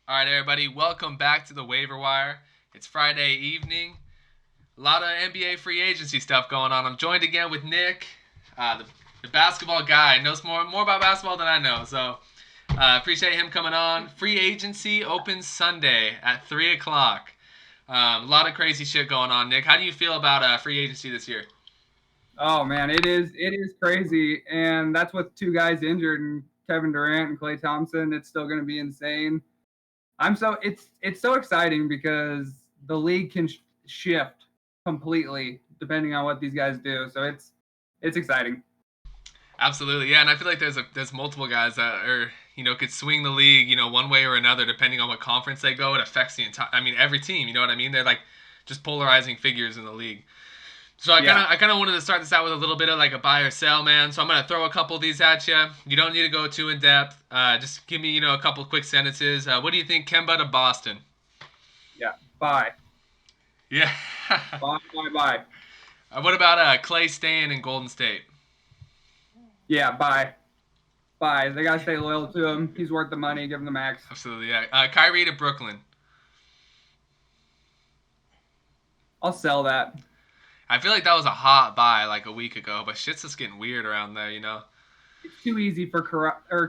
All right, everybody, welcome back to the Waiver Wire. It's Friday evening. A lot of NBA free agency stuff going on. I'm joined again with Nick, the basketball guy. Knows more about basketball than I know. So appreciate him coming on. Free agency opens Sunday at 3 o'clock. A lot of crazy shit going on, Nick. How do you feel about free agency this year? Oh man, it is crazy, and that's with two guys injured, and Kevin Durant and Klay Thompson. It's still going to be insane. It's so exciting because the league can shift completely depending on what these guys do. So it's exciting. Absolutely, yeah, and I feel like there's multiple guys that are could swing the league one way or another depending on what conference they go. It affects the entire. I mean, every team. You know what I mean? They're like just polarizing figures in the league. So I kind of wanted to start this out with a little bit of like a buy or sell, man. So I'm gonna throw a couple of these at you. You don't need to go too in depth. Just give me a couple of quick sentences. What do you think, Kemba to Boston? Yeah, bye, Yeah. bye, bye, bye. What about Clay staying in Golden State? Yeah, bye, bye. They gotta stay loyal to him. He's worth the money. Give him the max. Absolutely, yeah. Kyrie to Brooklyn. I'll sell that. I feel like that was a hot buy like a week ago, but shit's just getting weird around there. It's too easy for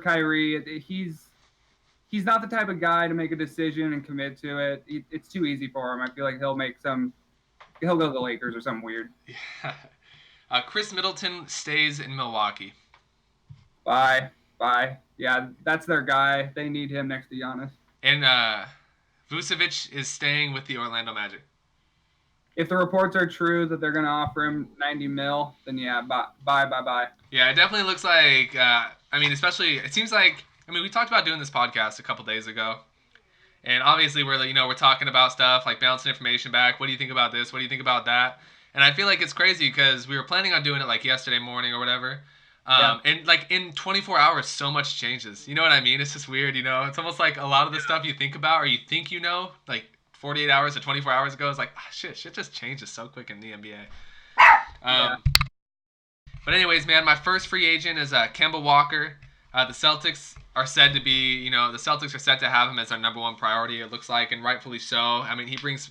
Kyrie. He's not the type of guy to make a decision and commit to it. It's too easy for him. I feel like he'll go to the Lakers or something weird. Yeah. Chris Middleton stays in Milwaukee. Bye, bye. Yeah, that's their guy. They need him next to Giannis. And Vucevic is staying with the Orlando Magic. If the reports are true that they're going to offer him 90 mil, then yeah, bye. Yeah, it definitely looks like. Especially it seems like. We talked about doing this podcast a couple days ago, and obviously we're talking about stuff like bouncing information back. What do you think about this? What do you think about that? And I feel like it's crazy because we were planning on doing it like yesterday morning or whatever. And like in 24 hours, so much changes. You know what I mean? It's just weird. It's almost like a lot of the stuff you think about or you think like 48 hours or 24 hours ago is like, shit just changes so quick in the NBA. But anyways, man, my first free agent is Kemba Walker. The Celtics are said to be, the Celtics are set to have him as their number one priority, it looks like, and rightfully so. He brings,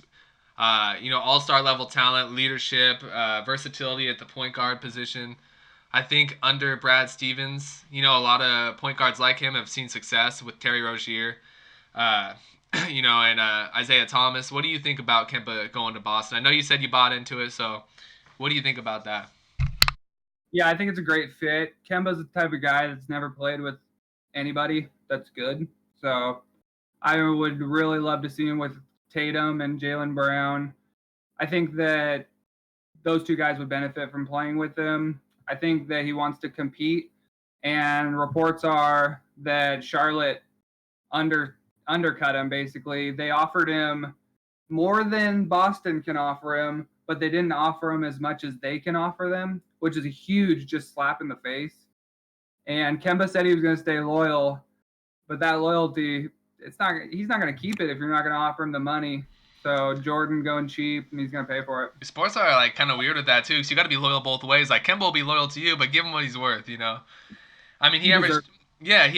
all-star level talent, leadership, versatility at the point guard position. I think under Brad Stevens, a lot of point guards like him have seen success with Terry Rozier, and Isaiah Thomas. What do you think about Kemba going to Boston? I know you said you bought into it, so what do you think about that? Yeah, I think it's a great fit. Kemba's the type of guy that's never played with anybody that's good. So I would really love to see him with Tatum and Jaylen Brown. I think that those two guys would benefit from playing with him. I think that he wants to compete, and reports are that Charlotte undercut him, basically. They offered him more than Boston can offer him, but they didn't offer him as much as they can offer them, which is a huge just slap in the face. And Kemba said he was going to stay loyal, but that loyalty, he's not going to keep it if you're not going to offer him the money. So Jordan going cheap, and he's going to pay for it. Sports are like kind of weird with that too, so you got to be loyal both ways. Like Kemba will be loyal to you, but give him what he's worth. He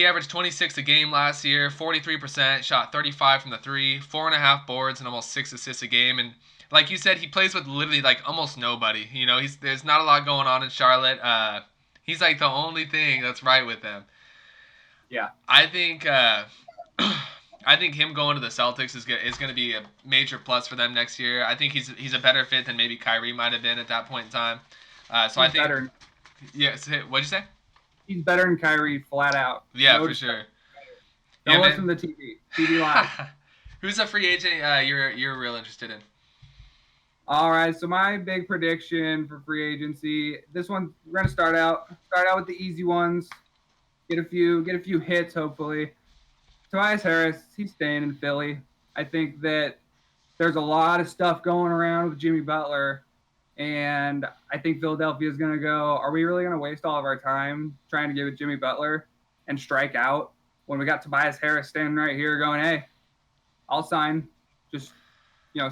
averaged 26 a game last year, 43%, shot 35 from the three, 4.5 boards, and almost 6 assists a game. And like you said, he plays with literally like almost nobody. There's not a lot going on in Charlotte. He's like the only thing that's right with them. Yeah, I think him going to the Celtics is going to be a major plus for them next year. I think he's a better fit than maybe Kyrie might have been at that point in time. I think better. Yeah. What'd you say? He's better than Kyrie, flat out. Yeah, for sure. Don't listen to the TV live. Who's a free agent you're real interested in? All right, so my big prediction for free agency. This one we're gonna start out with the easy ones. Get a few hits, hopefully. Tobias Harris, he's staying in Philly. I think that there's a lot of stuff going around with Jimmy Butler, and I think Philadelphia is going to go, are we really going to waste all of our time trying to give it Jimmy Butler and strike out when we got Tobias Harris standing right here going, hey, I'll sign. Just,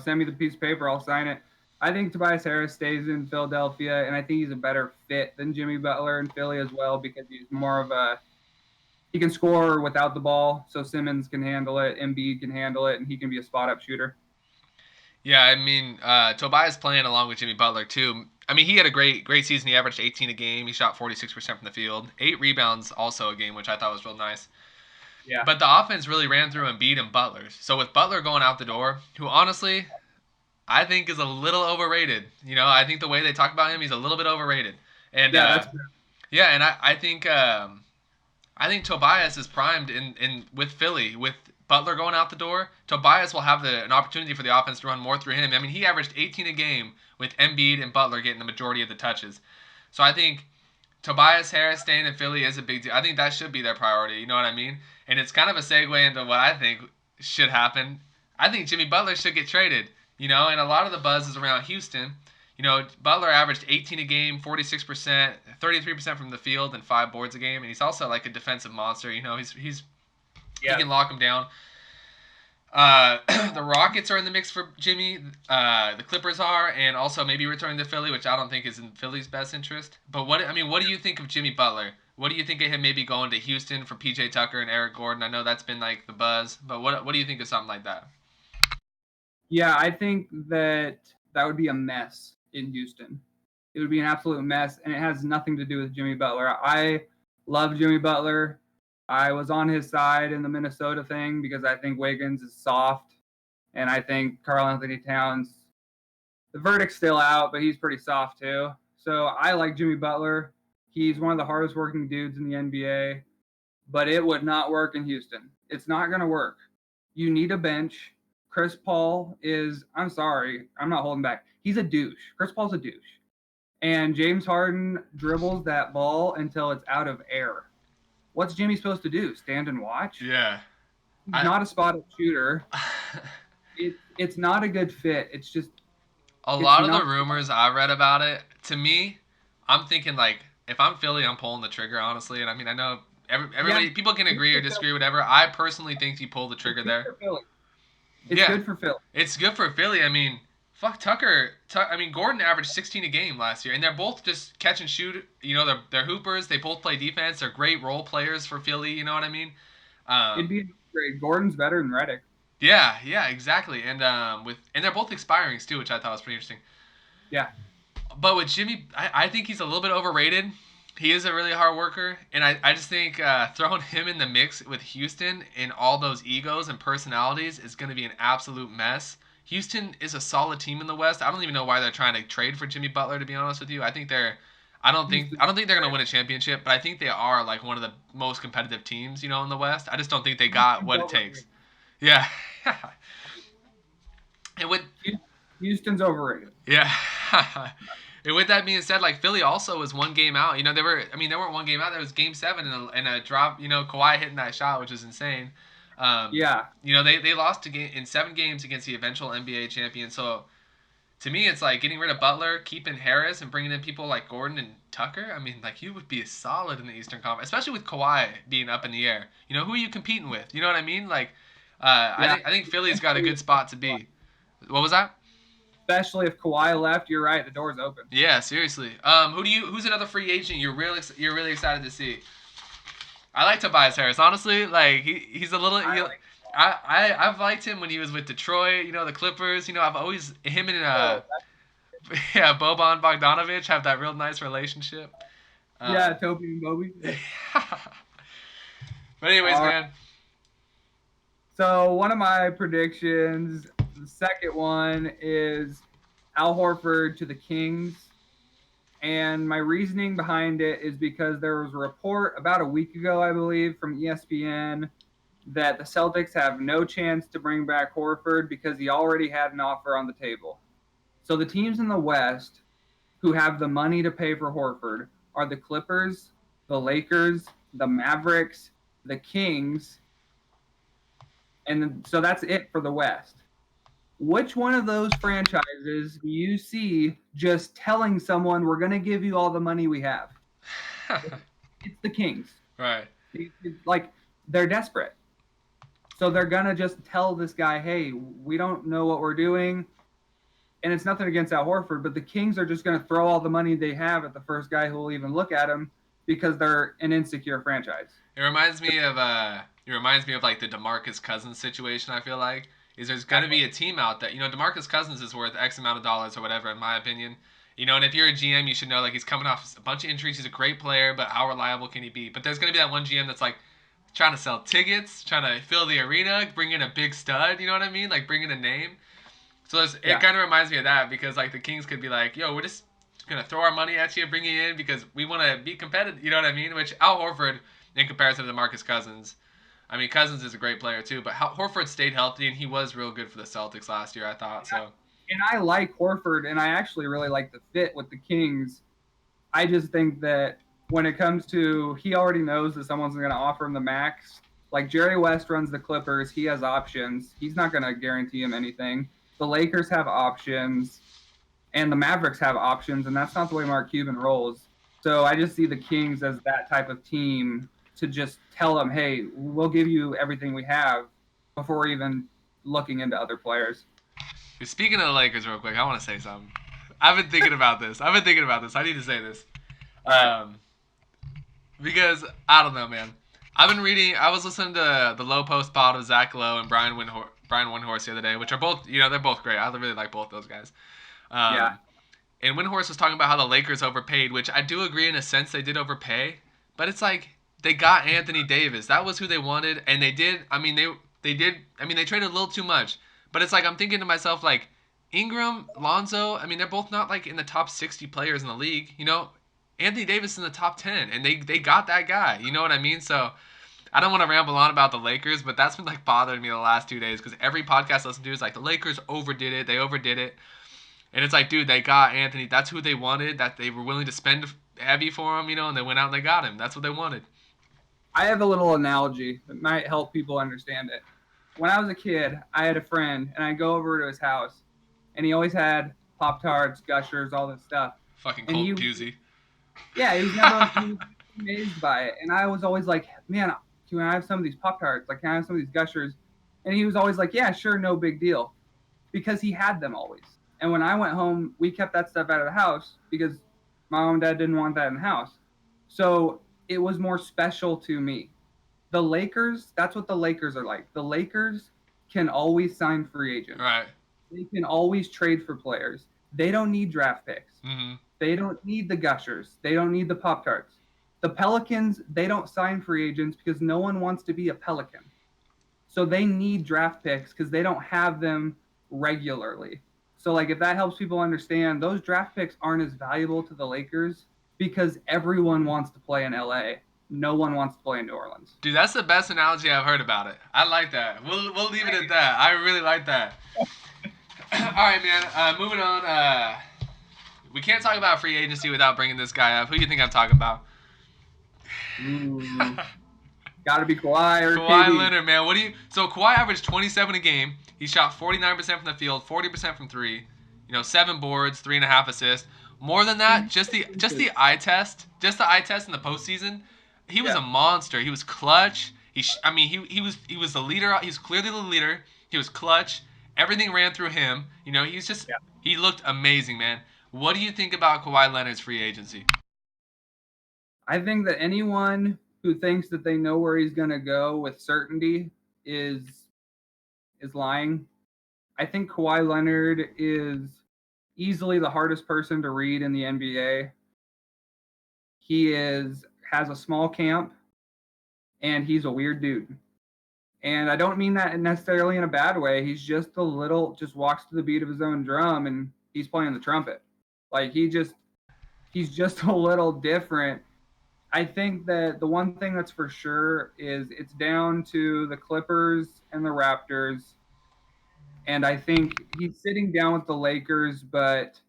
send me the piece of paper. I'll sign it. I think Tobias Harris stays in Philadelphia, and I think he's a better fit than Jimmy Butler in Philly as well because he's more of he can score without the ball, so Simmons can handle it, Embiid can handle it, and he can be a spot-up shooter. Yeah, I mean, Tobias playing along with Jimmy Butler too. I mean, he had a great season. He averaged 18 a game. He shot 46% from the field, 8 rebounds also a game, which I thought was real nice. Yeah. But the offense really ran through Embiid and Butler. So with Butler going out the door, who honestly I think is a little overrated. I think the way they talk about him, he's a little bit overrated. And Yeah, that's yeah, and I think Tobias is primed in with Philly with Butler going out the door. Tobias will have an opportunity for the offense to run more through him. I mean, he averaged 18 a game with Embiid and Butler getting the majority of the touches. So I think Tobias Harris staying in Philly is a big deal. I think that should be their priority. You know what I mean? And it's kind of a segue into what I think should happen. I think Jimmy Butler should get traded. And a lot of the buzz is around Houston. Butler averaged 18 a game, 46%, 33% from the field, and 5 boards a game. And he's also like a defensive monster. He can lock him down. The Rockets are in the mix for Jimmy. The Clippers are, and also maybe returning to Philly, which I don't think is in Philly's best interest. But what do you think of Jimmy Butler? What do you think of him maybe going to Houston for PJ Tucker and Eric Gordon? I know that's been like the buzz, but what do you think of something like that? Yeah, I think that would be a mess in Houston. It would be an absolute mess, and it has nothing to do with Jimmy Butler. I love Jimmy Butler. I was on his side in the Minnesota thing because I think Wiggins is soft, and I think Karl-Anthony Towns, the verdict's still out, but he's pretty soft too. So I like Jimmy Butler. He's one of the hardest working dudes in the NBA, but it would not work in Houston. It's not going to work. You need a bench. Chris Paul is, I'm sorry, I'm not holding back. He's a douche. Chris Paul's a douche. And James Harden dribbles that ball until it's out of air. What's Jimmy supposed to do? Stand and watch? Yeah. He's not a spot-up shooter. It's not a good fit. It's just a lot of the rumors I read about it, to me, I'm thinking like, if I'm Philly, I'm pulling the trigger, honestly. And I mean, I know everybody, people can agree or disagree, whatever. I personally think you pull the trigger there. It's good for Philly. It's good for Philly. I mean, fuck Tucker. I mean, Gordon averaged 16 a game last year, and they're both just catch and shoot. They're hoopers. They both play defense. They're great role players for Philly. You know what I mean? It'd be great. Gordon's better than Redick. Yeah, exactly. And they're both expiring too, which I thought was pretty interesting. Yeah. But with Jimmy, I think he's a little bit overrated. He is a really hard worker, and I just think throwing him in the mix with Houston and all those egos and personalities is going to be an absolute mess. Houston is a solid team in the West. I don't even know why they're trying to trade for Jimmy Butler, to be honest with you. I don't think they're going to win a championship, but I think they are like one of the most competitive teams, in the West. I just don't think they got what it takes. Yeah. And with Houston's overrated. Yeah. And with that being said, like Philly also was 1 game out. They weren't 1 game out. There was Game 7 and a drop. Kawhi hitting that shot, which is insane. Yeah. They lost in 7 games against the eventual NBA champion. So to me, it's like getting rid of Butler, keeping Harris, and bringing in people like Gordon and Tucker. I mean, like you would be solid in the Eastern Conference, especially with Kawhi being up in the air. Who are you competing with? You know what I mean? Like, I think Philly's got a good spot to be. What was that? Especially if Kawhi left, you're right. The door's open. Yeah, seriously. Who's another free agent you're really excited to see? I like Tobias Harris, honestly. Like he's a little. I've liked him when he was with Detroit. The Clippers. I've always him and Boban Bogdanovic have that real nice relationship. Toby and Bobby. But anyways, man. So one of my predictions, the second one is Al Horford to the Kings. And my reasoning behind it is because there was a report about a week ago, I believe, from ESPN that the Celtics have no chance to bring back Horford because he already had an offer on the table. So the teams in the West who have the money to pay for Horford are the Clippers, the Lakers, the Mavericks, the Kings, and so that's it for the West. Which one of those franchises do you see just telling someone we're going to give you all the money we have? It's the Kings. Right. Like, they're desperate. So they're going to just tell this guy, hey, we don't know what we're doing. And it's nothing against Al Horford, but the Kings are just going to throw all the money they have at the first guy who will even look at him because they're an insecure franchise. It reminds me of like the DeMarcus Cousins situation. I feel like is there's gonna be a team out that DeMarcus Cousins is worth X amount of dollars or whatever in my opinion. And if you're a GM, you should know like he's coming off a bunch of injuries. He's a great player, but how reliable can he be? But there's gonna be that one GM that's like trying to sell tickets, trying to fill the arena, bring in a big stud. You know what I mean? Like bring in a name. So it kind of reminds me of that because like the Kings could be like, yo, we're just gonna throw our money at you, bring you in because we want to be competitive. You know what I mean? Which Al Horford, in comparison to Marcus Cousins, I mean Cousins is a great player too, but Horford stayed healthy and he was real good for the Celtics last year. I thought so. And I like Horford, and I actually really like the fit with the Kings. I just think that when it comes to, he already knows that someone's going to offer him the max. Like Jerry West runs the Clippers, he has options. He's not going to guarantee him anything. The Lakers have options, and the Mavericks have options, and that's not the way Mark Cuban rolls. So I just see the Kings as that type of team to just tell them, hey, we'll give you everything we have before even looking into other players. Speaking of the Lakers, real quick, I want to say something. I've been thinking about this. I need to say this. Because I don't know, man. I've been reading. I was listening to the Low Post pod of Zach Lowe and Brian Windhorst the other day, which are both, they're both great. I really like both those guys. Yeah. And Windhorst was talking about how the Lakers overpaid, which I do agree in a sense they did overpay, but it's like they got Anthony Davis. That was who they wanted, and they did. I mean, they did. I mean, they traded a little too much, but it's like I'm thinking to myself like Ingram, Lonzo. I mean, they're both not like in the top 60 players in the league. Anthony Davis is in the top 10, and they got that guy. You know what I mean? So I don't want to ramble on about the Lakers, but that's been like bothering me the last 2 days because every podcast I listen to is like the Lakers overdid it. They overdid it. And it's like, dude, they got Anthony. That's who they wanted. That they were willing to spend heavy for him, and they went out and they got him. That's what they wanted. I have a little analogy that might help people understand it. When I was a kid, I had a friend, and I'd go over to his house, and he always had Pop-Tarts, Gushers, all this stuff. Fucking Colt Pusey. Yeah, he was amazed by it. And I was always like, man, can I have some of these Pop-Tarts? Like, can I have some of these Gushers? And he was always like, yeah, sure, no big deal. Because he had them always. And when I went home, we kept that stuff out of the house because my mom and dad didn't want that in the house. So it was more special to me. The Lakers, that's what the Lakers are like. The Lakers can always sign free agents. Right. They can always trade for players. They don't need draft picks. Mm-hmm. They don't need the Gushers. They don't need the Pop-Tarts. The Pelicans, they don't sign free agents because no one wants to be a Pelican. So they need draft picks because they don't have them regularly. So, like, if that helps people understand, those draft picks aren't as valuable to the Lakers because everyone wants to play in LA. No one wants to play in New Orleans. Dude, that's the best analogy I've heard about it. I like that. We'll leave it at that. I really like that. All right, man. Moving on. We can't talk about free agency without bringing this guy up. Who do you think I'm talking about? Got to be Kawhi or Kawhi KD. Leonard, man. So Kawhi averaged 27 a game. He shot 49% from the field, 40% from three. 7 boards, 3.5 assists. More than that, just the eye test, in the postseason, he was a monster. He was clutch. He was the leader. He was clearly the leader. He was clutch. Everything ran through him. He looked amazing, man. What do you think about Kawhi Leonard's free agency? I think that anyone who thinks that they know where he's going to go with certainty is lying. I think Kawhi Leonard is easily the hardest person to read in the NBA. He has a small camp, and he's a weird dude. And I don't mean that necessarily in a bad way. He's just walks to the beat of his own drum, and he's playing the trumpet. Like, he's just a little different. I think that the one thing that's for sure is it's down to the Clippers and the Raptors. And I think he's sitting down with the Lakers, but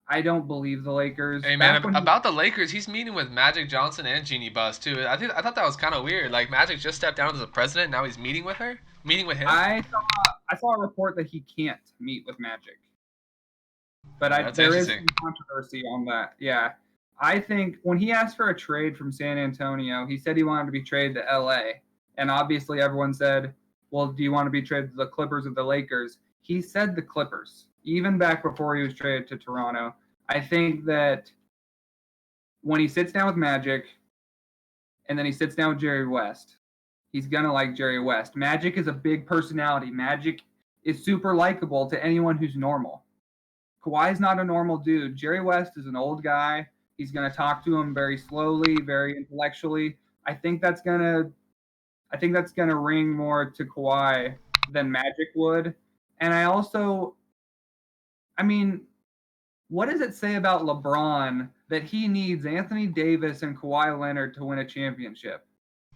I don't believe the Lakers. Hey, man, about the Lakers, he's meeting with Magic Johnson and Jeannie Buss, too. I thought that was kind of weird. Like, Magic just stepped down as the president, now he's meeting with him? I saw a report that he can't meet with Magic. But there is some controversy on that. Yeah. I think when he asked for a trade from San Antonio, he said he wanted to be traded to LA. And obviously everyone said, well, do you want to be traded to the Clippers or the Lakers? He said the Clippers, even back before he was traded to Toronto. I think that when he sits down with Magic and then he sits down with Jerry West, he's going to like Jerry West. Magic is a big personality. Magic is super likable to anyone who's normal. Kawhi's not a normal dude. Jerry West is an old guy. He's going to talk to him very slowly, very intellectually. I think that's going to ring more to Kawhi than Magic would. And I mean, what does it say about LeBron that he needs Anthony Davis and Kawhi Leonard to win a championship?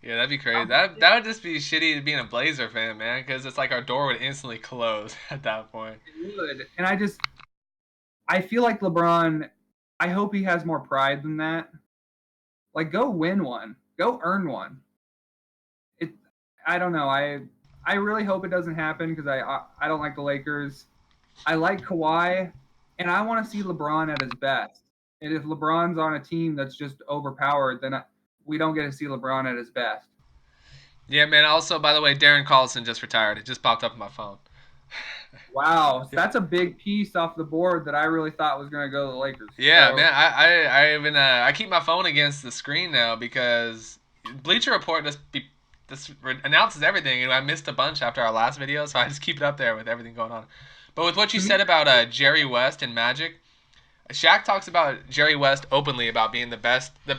Yeah, that'd be crazy. That would just be shitty being a Blazer fan, man, because it's like our door would instantly close at that point. It would. And I feel like LeBron, I hope he has more pride than that. Like, go win one. Go earn one. I don't know. I really hope it doesn't happen because I don't like the Lakers. I like Kawhi, and I want to see LeBron at his best. And if LeBron's on a team that's just overpowered, then we don't get to see LeBron at his best. Yeah, man. Also, by the way, Darren Collison just retired. It just popped up on my phone. Wow, so that's a big piece off the board that I really thought was going to go to the Lakers. Yeah, so, man. I keep my phone against the screen now because Bleacher Report this announces everything, and I missed a bunch after our last video, so I just keep it up there with everything going on. But with what you said about Jerry West and Magic, Shaq talks about Jerry West openly about being the best. The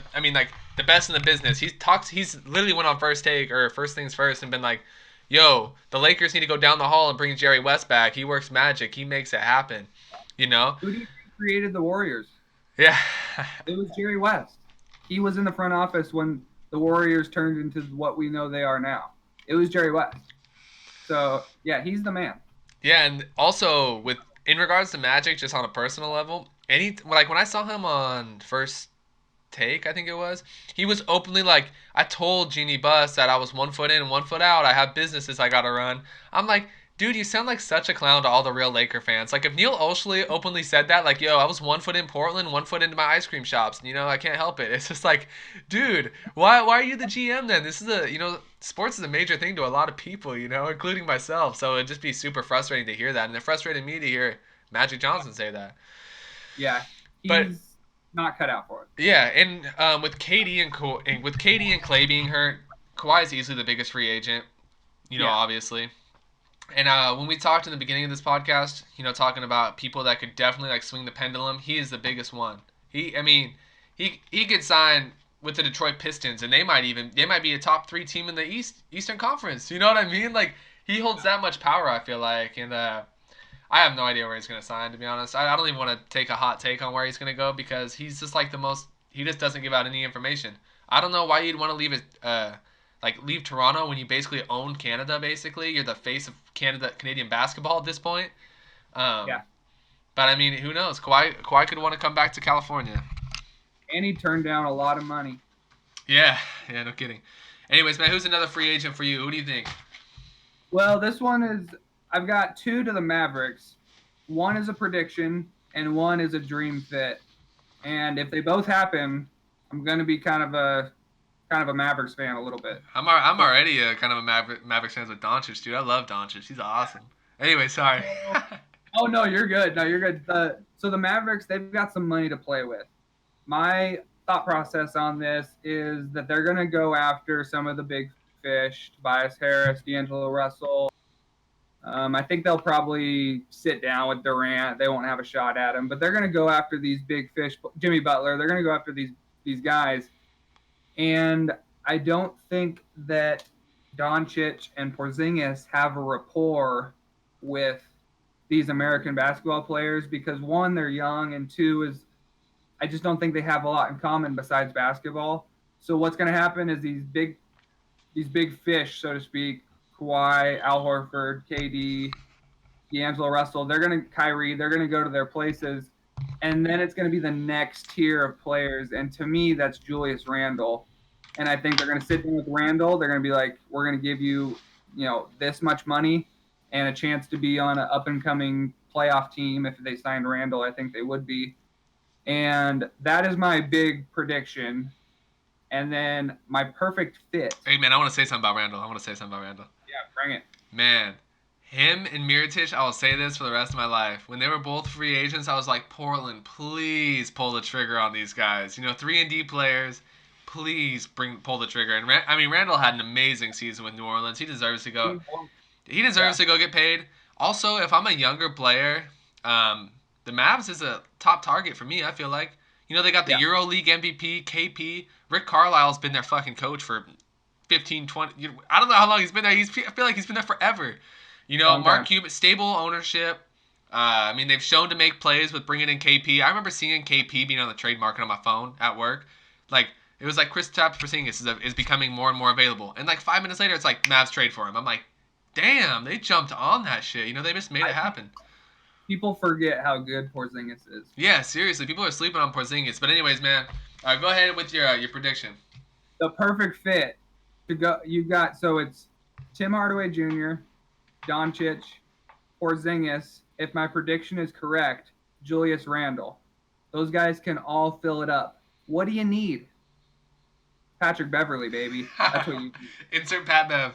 best in the business. He's literally went on First Take or First Things First and been like, "Yo, the Lakers need to go down the hall and bring Jerry West back. He works magic. He makes it happen." You know. Who do you think created the Warriors? Yeah. It was Jerry West. He was in the front office when the Warriors turned into what we know they are now. It was Jerry West. So yeah, he's the man. Yeah, and also in regards to Magic, just on a personal level, when I saw him on First Take, I think it was, he was openly like, I told Jeannie Buss that I was 1 foot in and 1 foot out. I have businesses I gotta run. I'm like, dude, you sound like such a clown to all the real Laker fans. Like, if Neil Olshey openly said that, like, yo, I was 1 foot in Portland, 1 foot into my ice cream shops, and, I can't help it. It's just like, dude, why are you the GM then? This is sports is a major thing to a lot of people, including myself. So it'd just be super frustrating to hear that, and it frustrated me to hear Magic Johnson say that. Yeah, he's not cut out for it. Yeah, and with KD and Clay being hurt, Kawhi is easily the biggest free agent, obviously. And when we talked in the beginning of this podcast, talking about people that could definitely swing the pendulum, he is the biggest one. He could sign with the Detroit Pistons, and they might be a top 3 team in the Eastern Conference. You know what I mean? Like, he holds that much power, I feel like, and I have no idea where he's going to sign, to be honest. I don't even want to take a hot take on where he's going to go because he's just he just doesn't give out any information. I don't know why you'd want to leave Toronto when you basically own Canada, basically. You're the face of Canadian basketball at this point. Yeah. But, I mean, who knows? Kawhi could want to come back to California. And he turned down a lot of money. Yeah, no kidding. Anyways, man, who's another free agent for you? Who do you think? Well, this one is... I've got 2 to the Mavericks. One is a prediction, and one is a dream fit. And if they both happen, I'm going to be kind of a Mavericks fan a little bit. I'm already a kind of a Mavericks fan with Doncic, dude. I love Doncic. He's awesome. Anyway, sorry. Oh, no, you're good. No, you're good. So the Mavericks, they've got some money to play with. My thought process on this is that they're going to go after some of the big fish, Tobias Harris, D'Angelo Russell. I think they'll probably sit down with Durant. They won't have a shot at him, but they're going to go after these big fish. Jimmy Butler, they're going to go after these guys. And I don't think that Doncic and Porzingis have a rapport with these American basketball players because, one, they're young, and 2 is I just don't think they have a lot in common besides basketball. So what's going to happen is these big fish, so to speak, Kawhi, Al Horford, KD, D'Angelo Russell, Kyrie, they're going to go to their places. And then it's going to be the next tier of players. And to me, that's Julius Randle. And I think they're going to sit down with Randle. They're going to be like, we're going to give you, this much money and a chance to be on an up-and-coming playoff team. If they signed Randle, I think they would be. And that is my big prediction. And then my perfect fit. Hey, man, I want to say something about Randle. Yeah, bring it. Man, Him and Mirotic, I will say this for the rest of my life. When they were both free agents, I was like, Portland, please pull the trigger on these guys. 3-and-D players, please pull the trigger. And Randall had an amazing season with New Orleans. He deserves to go. He deserves to go get paid. Also, if I'm a younger player, the Mavs is a top target for me. I feel like they got the EuroLeague MVP KP. Rick Carlisle's been their fucking coach for 15, 20. I don't know how long he's been there. I feel like he's been there forever. Mark Cuban, stable ownership. They've shown to make plays with bringing in KP. I remember seeing KP being on the trade market on my phone at work. It was like Kristaps Porzingis is becoming more and more available. And 5 minutes later, it's like Mavs trade for him. I'm like, damn, they jumped on that shit. They just made it happen. People forget how good Porzingis is. Yeah, seriously, people are sleeping on Porzingis. But anyways, man, go ahead with your prediction. The perfect fit to go. You got it's Tim Hardaway Jr., Doncic, Porzingis. If my prediction is correct, Julius Randle. Those guys can all fill it up. What do you need? Patrick Beverley, baby. That's what you need. Insert Pat Bev.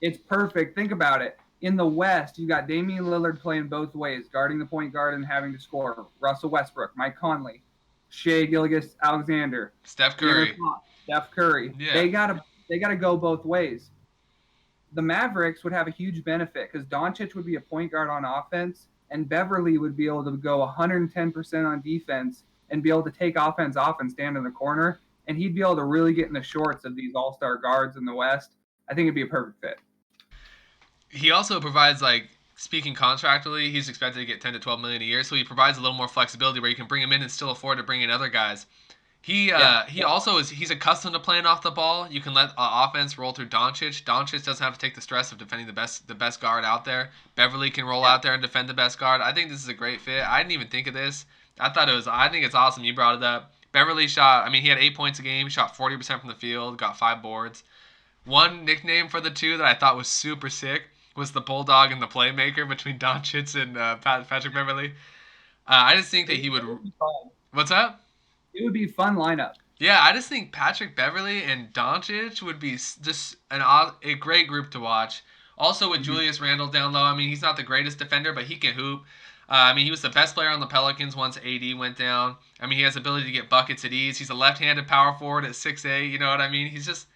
It's perfect. Think about it. In the West, you got Damian Lillard playing both ways, guarding the point guard and having to score. Russell Westbrook, Mike Conley, Shai Gilgeous-Alexander, Steph Curry. Yeah. They gotta go both ways. The Mavericks would have a huge benefit because Doncic would be a point guard on offense, and Beverly would be able to go 110% on defense and be able to take offense off and stand in the corner, and he'd be able to really get in the shorts of these all-star guards in the West. I think it'd be a perfect fit. He also provides, speaking contractually, he's expected to get 10 to 12 million a year, so he provides a little more flexibility where you can bring him in and still afford to bring in other guys. He's accustomed to playing off the ball. You can let offense roll through Doncic. Doncic doesn't have to take the stress of defending the best guard out there. Beverly can roll out there and defend the best guard. I think this is a great fit. I didn't even think of this. I think it's awesome you brought it up. Beverly he had 8 points a game, shot 40% from the field, got 5 boards. One nickname for the two that I thought was super sick was the Bulldog and the Playmaker between Doncic and Patrick Beverly. I just think that he would. What's up? It would be a fun lineup. Yeah, I just think Patrick Beverly and Doncic would be just a great group to watch. Also with Julius Randle down low, he's not the greatest defender, but he can hoop. He was the best player on the Pelicans once AD went down. He has the ability to get buckets at ease. He's a left-handed power forward at 6'8", you know what I mean? He's just...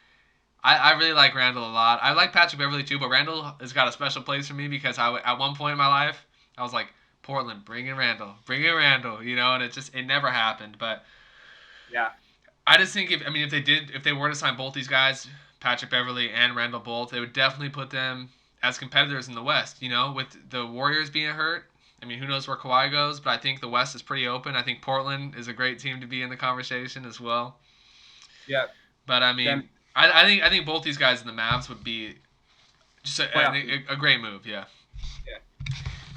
I really like Randle a lot. I like Patrick Beverly too, but Randle has got a special place for me because at one point in my life, I was like, Portland, bring in Randle, and it never happened. But yeah, I just think if they were to sign both these guys, Patrick Beverly and Randle both, they would definitely put them as competitors in the West. With the Warriors being hurt, who knows where Kawhi goes, but I think the West is pretty open. I think Portland is a great team to be in the conversation as well. Yeah, but I think both these guys in the Mavs would be just a great move, yeah.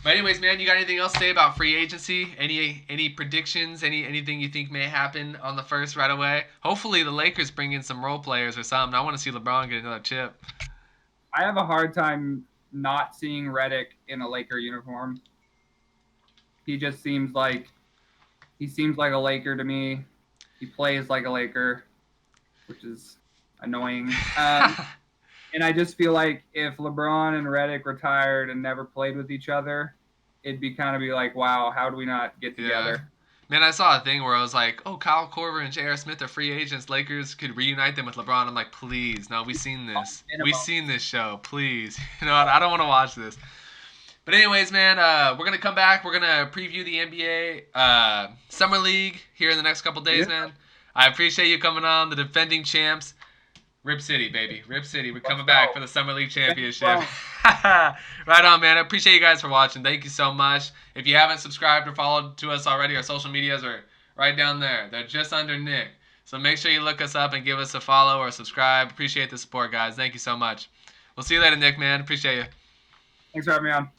But anyways, man, you got anything else to say about free agency? Any predictions? Anything you think may happen on the first right away? Hopefully the Lakers bring in some role players or something. I want to see LeBron get another chip. I have a hard time not seeing Redick in a Laker uniform. He just seems like a Laker to me. He plays like a Laker, which is annoying. And I just feel like if LeBron and Redick retired and never played with each other, it'd be like, wow, how do we not get together? Yeah. Man, I saw a thing where I was like, oh, Kyle Korver and J.R. Smith are free agents. Lakers could reunite them with LeBron. I'm like, please. No, we've seen this. We've seen this show. Please. I don't want to watch this. But anyways, man, we're going to come back. We're going to preview the NBA Summer League here in the next couple days, man. I appreciate you coming on, the defending champs. Rip City, baby. Rip City. We're coming back for the Summer League Championship. Right on, man. I appreciate you guys for watching. Thank you so much. If you haven't subscribed or followed to us already, our social medias are right down there. They're just under Nick. So make sure you look us up and give us a follow or subscribe. Appreciate the support, guys. Thank you so much. We'll see you later, Nick, man. Appreciate you. Thanks for having me on.